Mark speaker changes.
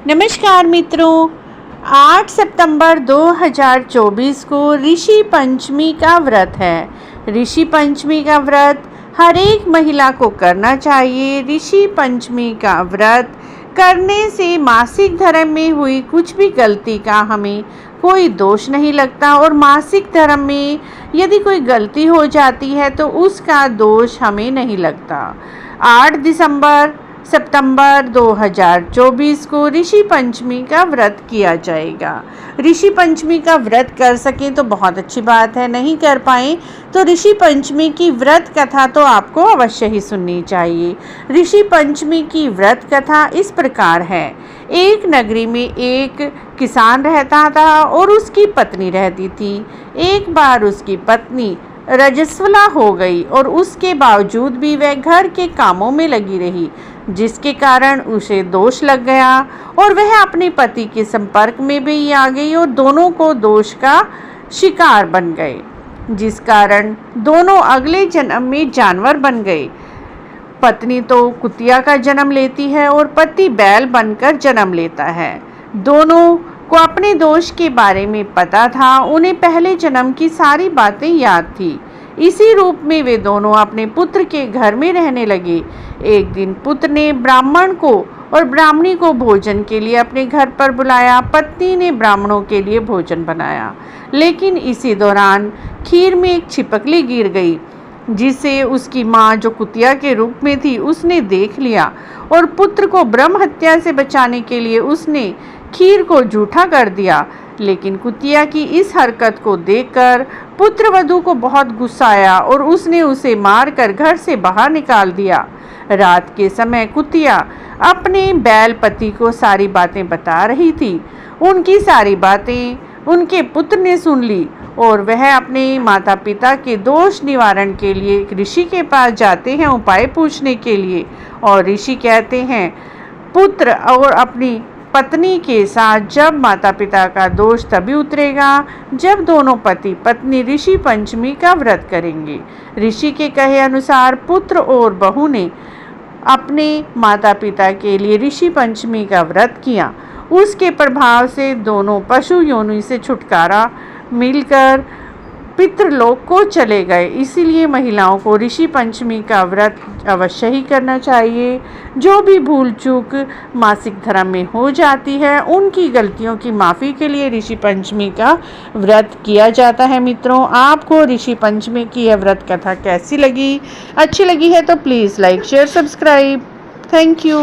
Speaker 1: नमस्कार मित्रों, 8 सितंबर 2024 को ऋषि पंचमी का व्रत है। ऋषि पंचमी का व्रत हर एक महिला को करना चाहिए। ऋषि पंचमी का व्रत करने से मासिक धर्म में हुई कुछ भी गलती का हमें कोई दोष नहीं लगता और मासिक धर्म में यदि कोई गलती हो जाती है तो उसका दोष हमें नहीं लगता। 8 सितंबर 2024 को ऋषि पंचमी का व्रत किया जाएगा। ऋषि पंचमी का व्रत कर सकें तो बहुत अच्छी बात है, नहीं कर पाएँ तो ऋषि पंचमी की व्रत कथा तो आपको अवश्य ही सुननी चाहिए। ऋषि पंचमी की व्रत कथा इस प्रकार है। एक नगरी में एक किसान रहता था और उसकी पत्नी रहती थी। एक बार उसकी पत्नी रजस्वला हो गई और उसके बावजूद भी वह घर के कामों में लगी रही, जिसके कारण उसे दोष लग गया और वह अपने पति के संपर्क में भी आ गई और दोनों को दोष का शिकार बन गए, जिस कारण दोनों अगले जन्म में जानवर बन गए। पत्नी तो कुतिया का जन्म लेती है और पति बैल बनकर जन्म लेता है। दोनों को अपने दोष के बारे में पता था, उन्हें पहले जन्म की सारी बातें याद थी। इसी रूप में वे दोनों अपने पुत्र के घर में रहने लगे। एक दिन पुत्र ने ब्राह्मण को और ब्राह्मणी को भोजन के लिए अपने घर पर बुलाया। पत्नी ने ब्राह्मणों के लिए भोजन बनाया, लेकिन इसी दौरान खीर में एक छिपकली गिर गई, जिसे उसकी माँ, जो कुतिया के रूप में थी, उसने देख लिया और पुत्र को ब्रह्म हत्या से बचाने के लिए उसने खीर को जूठा कर दिया। लेकिन कुतिया की इस हरकत को देखकर पुत्रवधू को बहुत गुस्सा आया और उसने उसे मारकर घर से बाहर निकाल दिया। रात के समय कुतिया अपने बैल पति को सारी बातें बता रही थी। उनकी सारी बातें उनके पुत्र ने सुन ली और वह अपने माता पिता के दोष निवारण के लिए ऋषि के पास जाते हैं उपाय पूछने के लिए। और ऋषि कहते हैं, पुत्र और अपनी पत्नी के साथ जब माता पिता का दोष तभी उतरेगा जब दोनों पति पत्नी ऋषि पंचमी का व्रत करेंगे। ऋषि के कहे अनुसार पुत्र और बहू ने अपने माता पिता के लिए ऋषि पंचमी का व्रत किया। उसके प्रभाव से दोनों पशु योनि से छुटकारा मिलकर पितृलोक को चले गए। इसीलिए महिलाओं को ऋषि पंचमी का व्रत अवश्य ही करना चाहिए। जो भी भूल चूक मासिक धर्म में हो जाती है, उनकी गलतियों की माफ़ी के लिए ऋषि पंचमी का व्रत किया जाता है। मित्रों, आपको ऋषि पंचमी की यह व्रत कथा कैसी लगी? अच्छी लगी है तो please like, share, subscribe. Thank you.